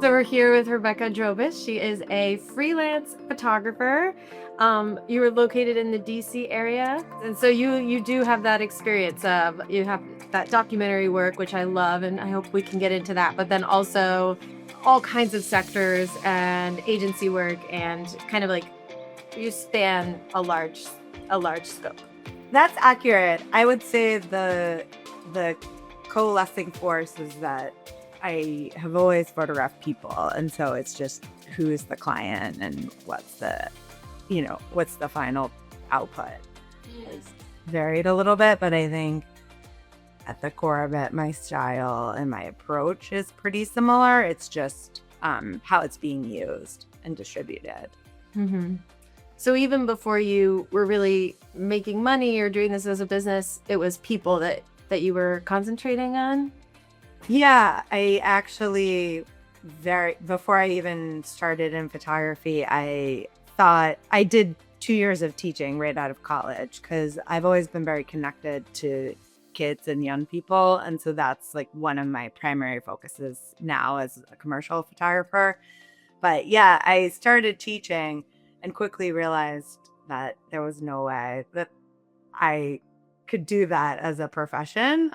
So we're here with Rebecca Drobis. She is a freelance photographer. You were located in the DC area, and so you do have that experience of you have that documentary work, which I love, and I hope we can get into that. But then also all kinds of sectors and agency work, and kind of like you span a large scope. That's accurate. I would say the coalescing force is that I have always photographed people, and so it's just who is the client and what's the final output. It's varied a little bit, but I think at the core of it, my style and my approach is pretty similar. It's just how it's being used and distributed. Mm-hmm. So even before you were really making money or doing this as a business, it was people that you were concentrating on? Yeah, I actually before I even started in photography, I thought I did 2 years of teaching right out of college because I've always been very connected to kids and young people. And so that's like one of my primary focuses now as a commercial photographer. But yeah, I started teaching and quickly realized that there was no way that I could do that as a profession.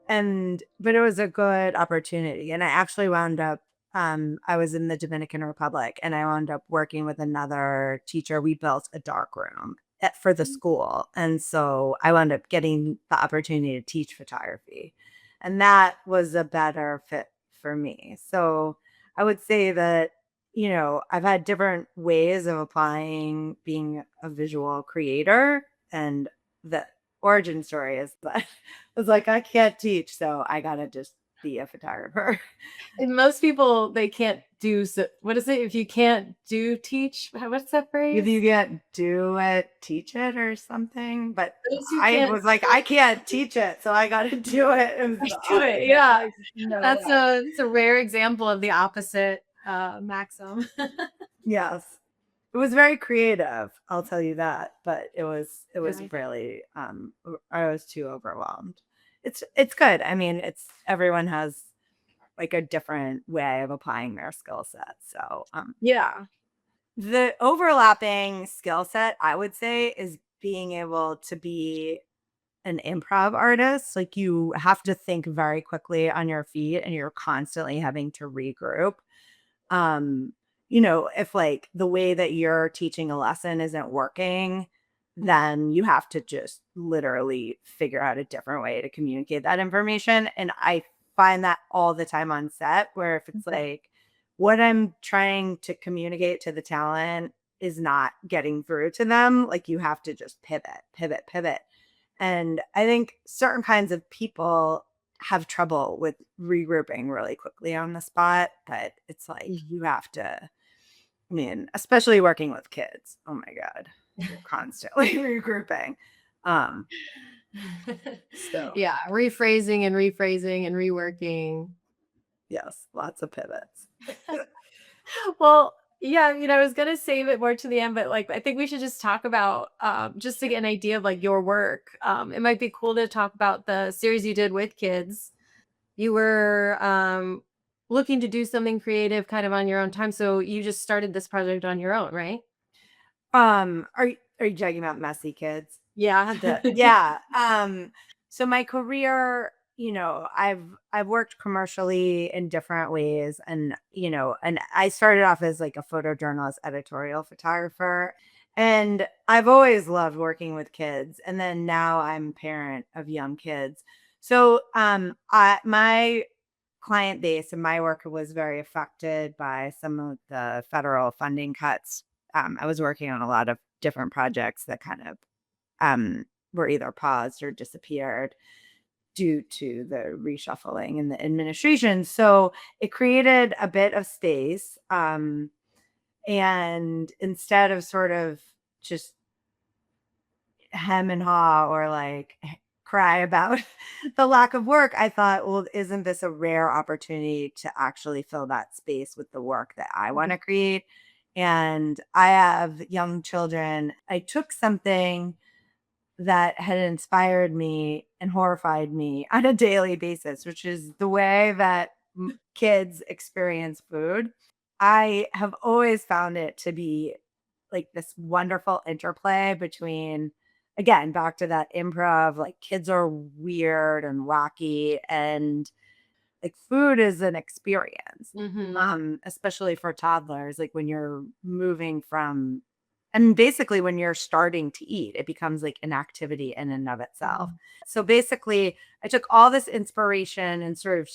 But it was a good opportunity. And I actually wound up, I was in the Dominican Republic and I wound up working with another teacher. We built a dark room for the school. And so I wound up getting the opportunity to teach photography. And that was a better fit for me. So I would say that, I've had different ways of applying being a visual creator. And the origin story is that I was like, I can't teach, so I gotta just be a photographer. And most people, they can't do so. What is it? If you can't do teach, what's that If phrase? you can't do it, teach it or something. But Those who I can't was like, I can't teach it, so I gotta do it. It was the do it. opposite. Yeah. Like, no That's way. a rare example of the opposite maxim. Yes. It was very creative, I'll tell you that. But it was Yeah. really I was too overwhelmed. It's good. I mean, it's everyone has like a different way of applying their skill set. So Yeah. the overlapping skill set, I would say, is being able to be an improv artist. Like you have to think very quickly on your feet and you're constantly having to regroup. Um, if like the way that you're teaching a lesson isn't working, then you have to just literally figure out a different way to communicate that information. And I find that all the time on set, where if it's like what I'm trying to communicate to the talent is not getting through to them, like you have to just pivot, pivot, pivot. And I think certain kinds of people have trouble with regrouping really quickly on the spot, but it's like you have to, I mean, especially working with kids. Oh my God. You're constantly regrouping. Um, so Yeah. Rephrasing and rephrasing and reworking. yes, lots of pivots. Well, yeah, I was gonna save it more to the end, but like I think we should just talk about just to get an idea of like your work. It might be cool to talk about the series you did with kids. You were looking to do something creative kind of on your own time. So you just started this project on your own, right? Are you talking about messy kids? Yeah. Yeah. So my career, I've worked commercially in different ways and I started off as like a photojournalist, editorial photographer, and I've always loved working with kids, and then now I'm a parent of young kids. So my client base and my work was very affected by some of the federal funding cuts. I was working on a lot of different projects that kind of were either paused or disappeared due to the reshuffling in the administration. So it created a bit of space. And instead of sort of just hem and haw or like cry about the lack of work, I thought, well, isn't this a rare opportunity to actually fill that space with the work that I want to create? And I have young children. I took something that had inspired me and horrified me on a daily basis, which is the way that kids experience food. I have always found it to be like this wonderful interplay between, again, back to that improv, like kids are weird and wacky, and like food is an experience, Mhm. especially for toddlers, like when you're moving from, and basically when you're starting to eat, it becomes like an activity in and of itself. Mhm. So basically, I took all this inspiration and sort of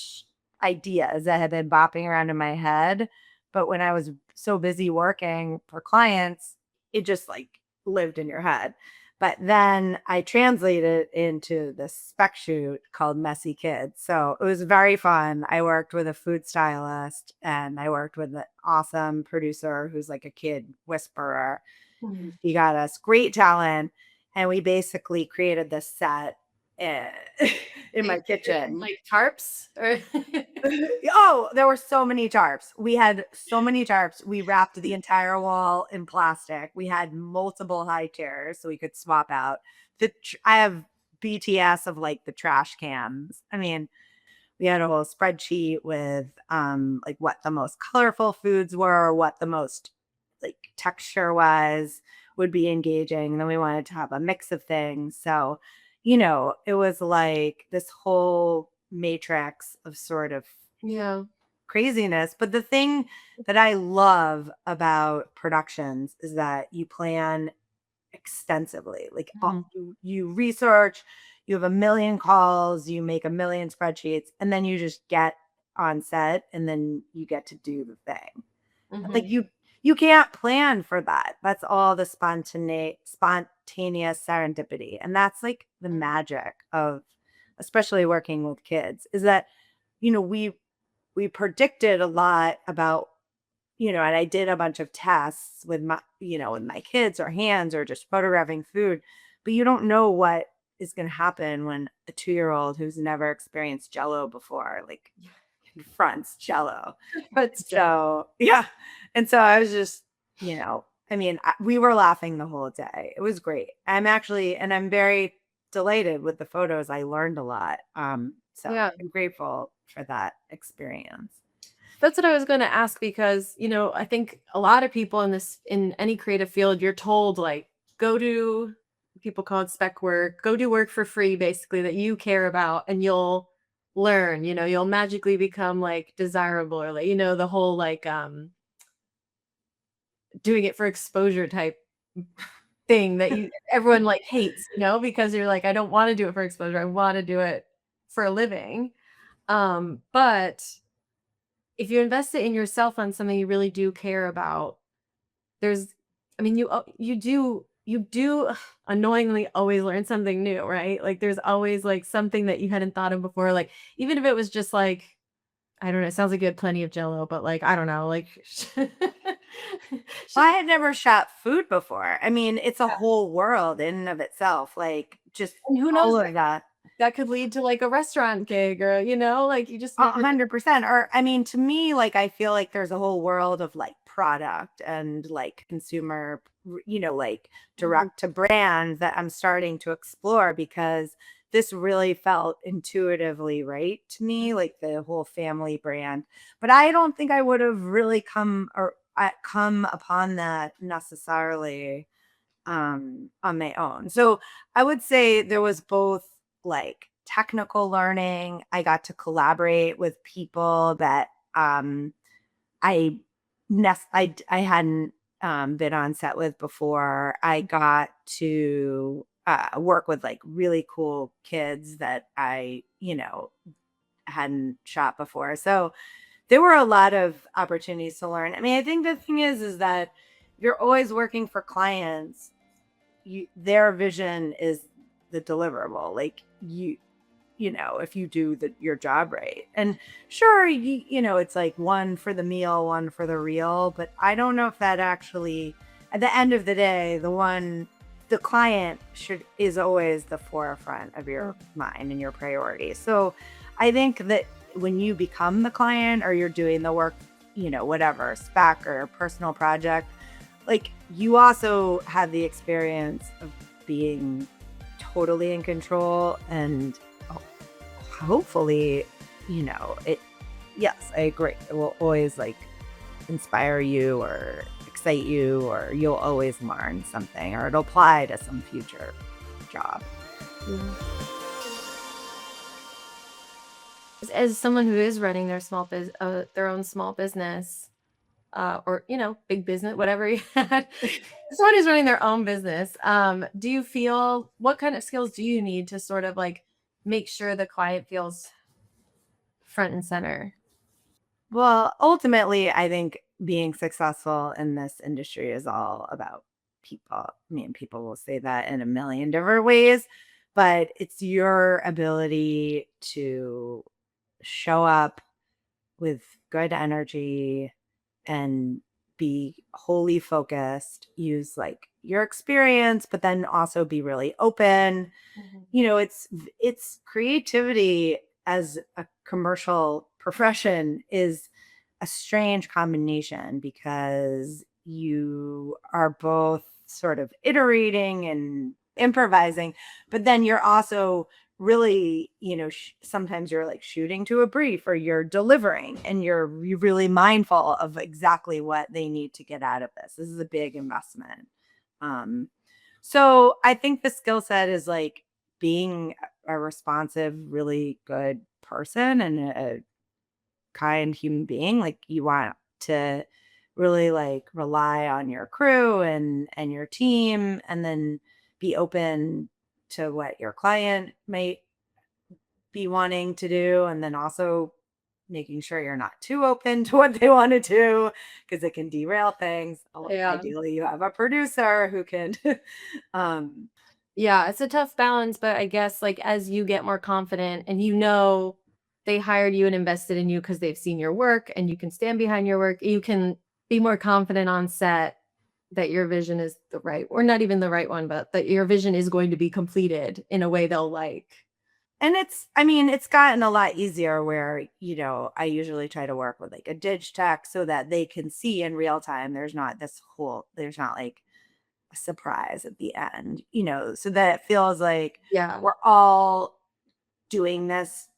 ideas that had been bopping around in my head. But when I was so busy working for clients, it just like lived in your head. But then I translated into this spec shoot called Messy Kids. So it was very fun. I worked with a food stylist and I worked with an awesome producer who's like a kid whisperer. Mhm. He got us great talent. And we basically created this set eh, in They my figured in, kitchen. like, tarps or Oh, there were so many tarps. We had so many tarps. We wrapped the entire wall in plastic. We had multiple high chairs so we could swap out. I have BTS of like the trash cans. I mean, we had a whole spreadsheet with like what the most colorful foods were, what the most like texture was would be engaging. And then we wanted to have a mix of things. So, it was like this whole matrix of sort of Yeah. craziness. But the thing that I love about productions is that you plan extensively. Like Mhm. you research, you have a million calls, you make a million spreadsheets, and then you just get on set and then you get to do the thing. Like Mhm. you can't plan for that. That's all the spontaneous serendipity. And that's like the magic of especially working with kids is that you know we we predicted a lot about, and I did a bunch of tests with with my kids or hands or just photographing food, but you don't know what is going to happen when a 2-year-old who's never experienced jello before, like confronts jello. But still. So, yeah. And so I was just, I mean, we were laughing the whole day. It was great. And I'm very delighted with the photos. I learned a lot. So Yeah. I'm grateful for that experience. That's what I was gonna ask because, I think a lot of people in any creative field, you're told, like, go do people call it spec work, go do work for free, basically, that you care about, and you'll learn, you'll magically become, like, desirable or, like, the whole, like, doing it for exposure type thing that everyone, like, hates, because you're like, "I don't wanna do it for exposure, I wanna do it for a living." But if you invest it in yourself on something you really do care about, there's I mean, you do annoyingly always learn something new, right? Like, there's always, like, something that you hadn't thought of before, like, even if it was just, like, I don't know, it sounds like you had plenty of Jello, but, like, I don't know, like, Well, should I had never shot food before. I mean, it's a whole world in and of itself, like, just and who knows, all of that. that could lead to, like, a restaurant gig or, like, you just never. 100%. Or, I mean, to me, like, I feel like there's a whole world of, like, product and, like, consumer, like, Mhm, direct to brand that I'm starting to explore because this really felt intuitively right to me, like, the whole family brand. But I don't think I would have really come upon that necessarily on my own. So I would say there was both like technical learning. I got to collaborate with people that I I hadn't been on set with before. I got to work with like really cool kids that I hadn't shot before. So there were a lot of opportunities to learn. I mean, I think the thing is that you're always working for clients, their vision is the deliverable. Like if you do your job right. And sure, it's like one for the meal, one for the real, but I don't know if that actually at the end of the day, the client is always the forefront of your mind and your priorities. So I think that when you become the client or you're doing the work, whatever, spec or personal project, like you also have the experience of being totally in control and hopefully, it yes, I agree. It will always like inspire you or excite you, or you'll always learn something, or it'll apply to some future job. Yeah. As someone who is running their own small business, or big business, whatever you had, someone who's running their own business, do you feel what kind of skills do you need to sort of like make sure the client feels front and center? Well, ultimately, I think being successful in this industry is all about people. I mean, people will say that in a million different ways, but it's your ability to show up with good energy and be wholly focused, use like your experience, but then also be really open. Mhm. It's creativity as a commercial profession is a strange combination because you are both sort of iterating and improvising, but then you're also really, sometimes you're like shooting to a brief or you're delivering and you're really mindful of exactly what they need to get out of this. This is a big investment. Um, so I think the skill set is like being a responsive, really good person and a kind human being. Like you want to really like rely on your crew and your team, and then be open to what your client might be wanting to do, and then also making sure you're not too open to what they want to do because it can derail things. Yeah. Ideally, you have a producer who can um Yeah, it's a tough balance, but I guess like as you get more confident and they hired you and invested in you because they've seen your work and you can stand behind your work, you can be more confident on set that your vision is the right, or not even the right one, but that your vision is going to be completed in a way they'll like. and I mean, it's gotten a lot easier where, I usually try to work with like a tech so that they can see in real time. There's not like a surprise at the end, so that it feels like Yeah. we're all doing this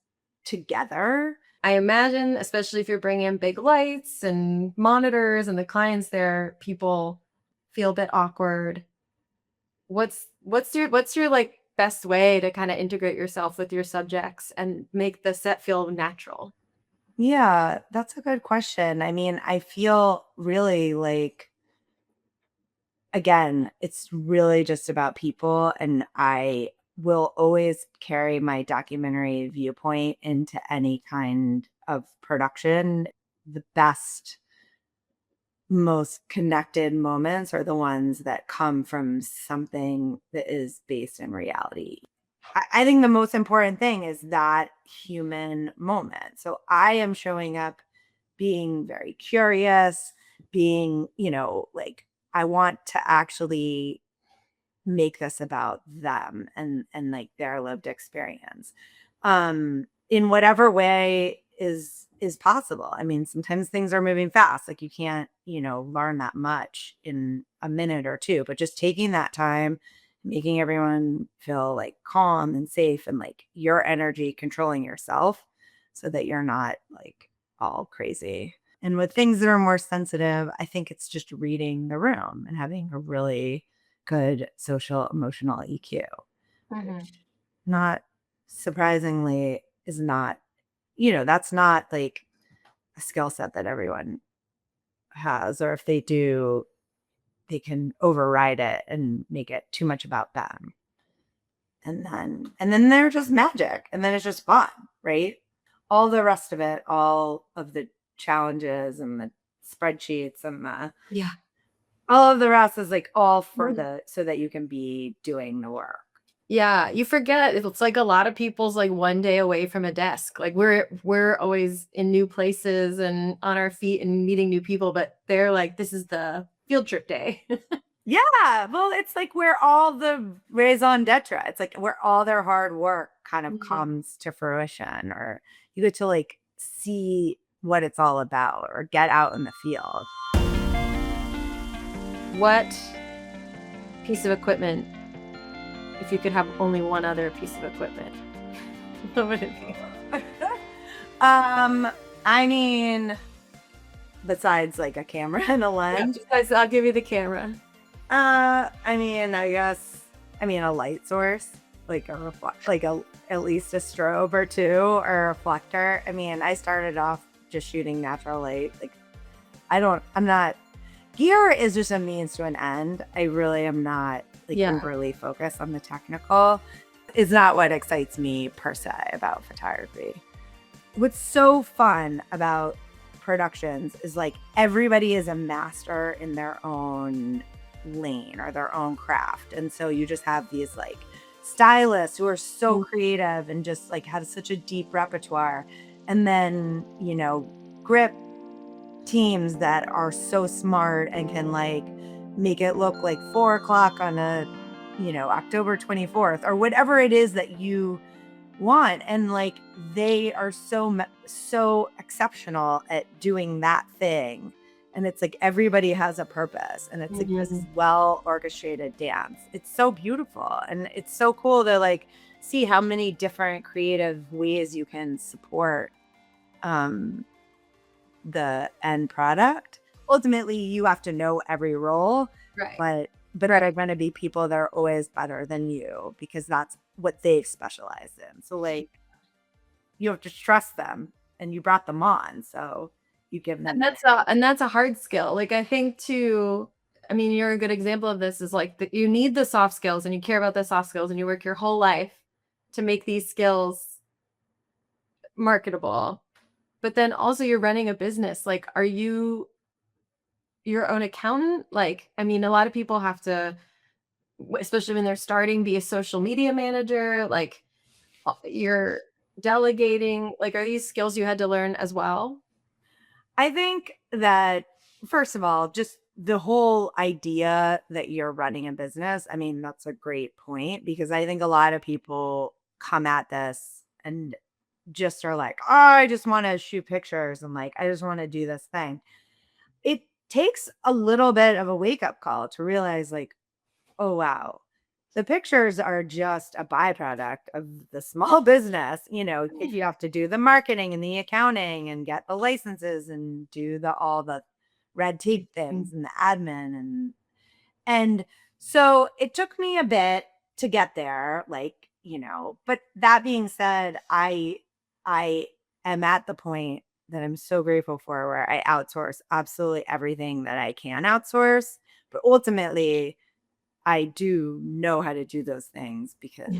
together. I imagine, especially if you're bringing in big lights and monitors and the clients there, people feel a bit awkward. What's your like best way to kind of integrate yourself with your subjects and make the set feel natural? Yeah, that's a good question. I mean, I feel really like, again, it's really just about people. And I will always carry my documentary viewpoint into any kind of production. The best, most connected moments are the ones that come from something that is based in reality. I think the most important thing is that human moment. So I am showing up being very curious, being, like I want to actually make this about them and like their lived experience. In whatever way is possible. I mean, sometimes things are moving fast. Like you can't, learn that much in a minute or two, but just taking that time, making everyone feel like calm and safe and like your energy controlling yourself so that you're not like all crazy. And with things that are more sensitive, I think it's just reading the room and having a really good social emotional EQ, Mhm. which not surprisingly is not, that's not like a skill set that everyone has, or if they do, they can override it and make it too much about them. And then they're just magic and then it's just fun, right? All the rest of it, all of the challenges and the spreadsheets and Yeah. all of the rest is like all for Mhm. the so that you can be doing the work. Yeah, you forget it's like a lot of people's like one day away from a desk. Like we're always in new places and on our feet and meeting new people, but they're like, this is the field trip day. Yeah, well, it's like where all the raison d'etre, it's like where all their hard work kind of Mhm. comes to fruition, or you get to like see what it's all about or get out in the field. What piece of equipment, if you could have only one other piece of equipment, what would it be? um, I mean, besides like a camera and a Yeah, lens, besides, I'll give you the camera. I mean, a light source, like at least a strobe or two or a reflector. I mean, I started off just shooting natural light. Like, I'm not, gear is just a means to an end. I really am not like Yeah. overly focused on the technical. It's not what excites me per se about photography. What's so fun about productions is like everybody is a master in their own lane or their own craft. And so you just have these like stylists who are so creative and just like have such a deep repertoire. And then, grip teams that are so smart and can like make it look like 4 o'clock on a, October 24th or whatever it is that you want. And like they are so exceptional at doing that thing. And it's like everybody has a purpose and it's like this well orchestrated dance. It's so beautiful. And it's so cool to like see how many different creative ways you can support the end product. Ultimately, you have to know every role, Right. but there are going to be people that are always better than you because that's what they've specialized in. So like you have to trust them and you brought them on. So you give them And that's a hard skill. Like, I think too, I mean, you're a good example of this is like that you need the soft skills and you care about the soft skills and you work your whole life to make these skills marketable. But then also you're running a business. Like, are you your own accountant? Like, I mean, a lot of people have to, especially when they're starting, be a social media manager. Like, you're delegating. Like, are these skills you had to learn as well? I think that, first of all, just the whole idea that you're running a business, I mean, that's a great point because I think a lot of people come at this and just are like, oh, I just want to shoot pictures and like, I just want to do this thing. It takes a little bit of a wake up call to realize, like, oh, wow, the pictures are just a byproduct of the small business. If you have to do the marketing and the accounting and get the licenses and do all the red tape things and the admin and so it took me a bit to get there, like, but that being said, I am at the point that I'm so grateful for where I outsource absolutely everything that I can outsource. But ultimately, I do know how to do those things because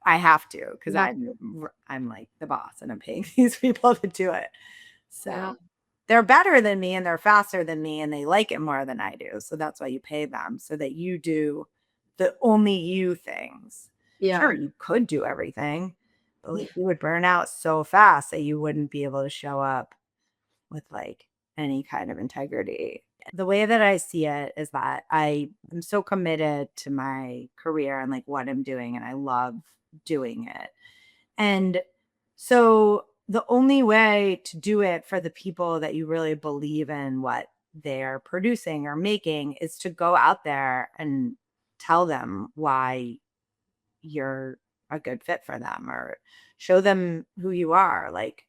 I have to, because I'm like the boss and I'm paying these people to do it. So Yeah. they're better than me and they're faster than me and they like it more than I do. So that's why you pay them so that you do the only you things. Yeah. Sure, you could do everything, but like you would burn out so fast that you wouldn't be able to show up with like any kind of integrity. The way that I see it is that I am so committed to my career and like what I'm doing, and I love doing it. And so the only way to do it for the people that you really believe in what they're producing or making is to go out there and tell them why you're a good fit for them or show them who you are. Like,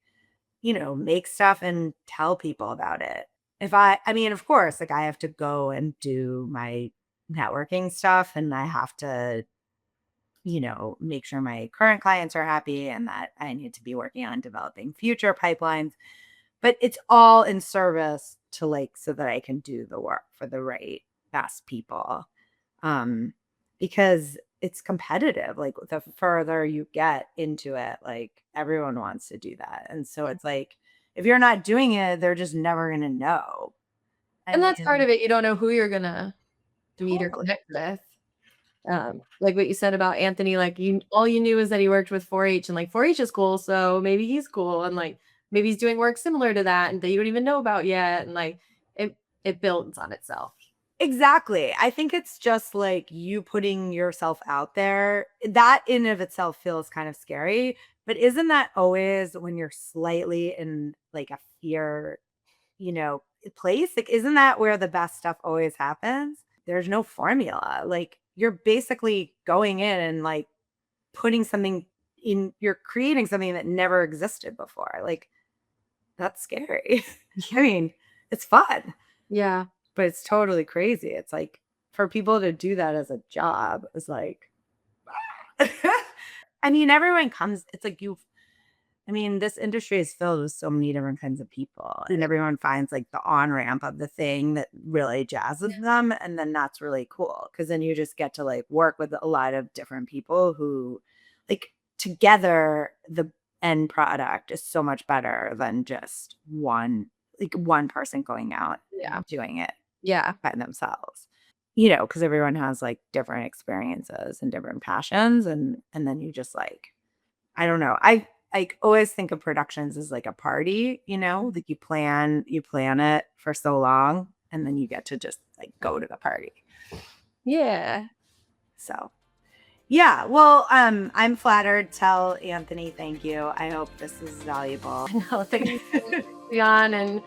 make stuff and tell people about it. I mean, of course, like I have to go and do my networking stuff and I have to, make sure my current clients are happy and that I need to be working on developing future pipelines. But it's all in service to like so that I can do the work for the right best people. Um, because it's competitive. Like the further you get into it, like everyone wants to do that. And so it's like if you're not doing it, they're just never gonna know. And that's part And of it. You don't know who you're gonna meet or totally. connect with. Like what you said about Anthony, like all you knew is that he worked with 4-H and like 4-H is cool, so maybe he's cool and like maybe he's doing work similar to that and that you don't even know about yet. And like it builds on itself. Exactly. I think it's just like you putting yourself out there. That in of itself feels kind of scary. But isn't that always when you're slightly in like a fear, place? Like, isn't that where the best stuff always happens? There's no formula. Like, you're basically going in and like you're creating something that never existed before. Like, that's scary. I mean, it's fun, Yeah. but it's totally crazy. It's like for people to do that as a job is like, I mean, everyone comes, it's like I mean, this industry is filled with so many different kinds of people, and everyone finds like the on ramp of the thing that really jazzes them. And then that's really cool because then you just get to like work with a lot of different people who, like, together, the end product is so much better than just one person going out Yeah. and doing it Yeah. by themselves. Because everyone has like different experiences and different passions, and then you just like, I don't know. I always think of productions as like a party, like you plan it for so long and then you get to just like go to the party. Yeah. So, yeah, well, I'm flattered. Tell Anthony thank you. I hope this is valuable. No, thank you for being on and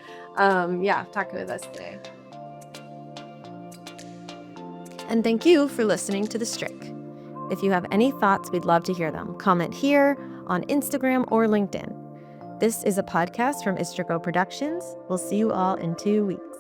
talking with us today. And thank you for listening to The Strick. If you have any thoughts, we'd love to hear them. Comment here, on Instagram, or LinkedIn. This is a podcast from Istrico Productions. We'll see you all in 2 weeks.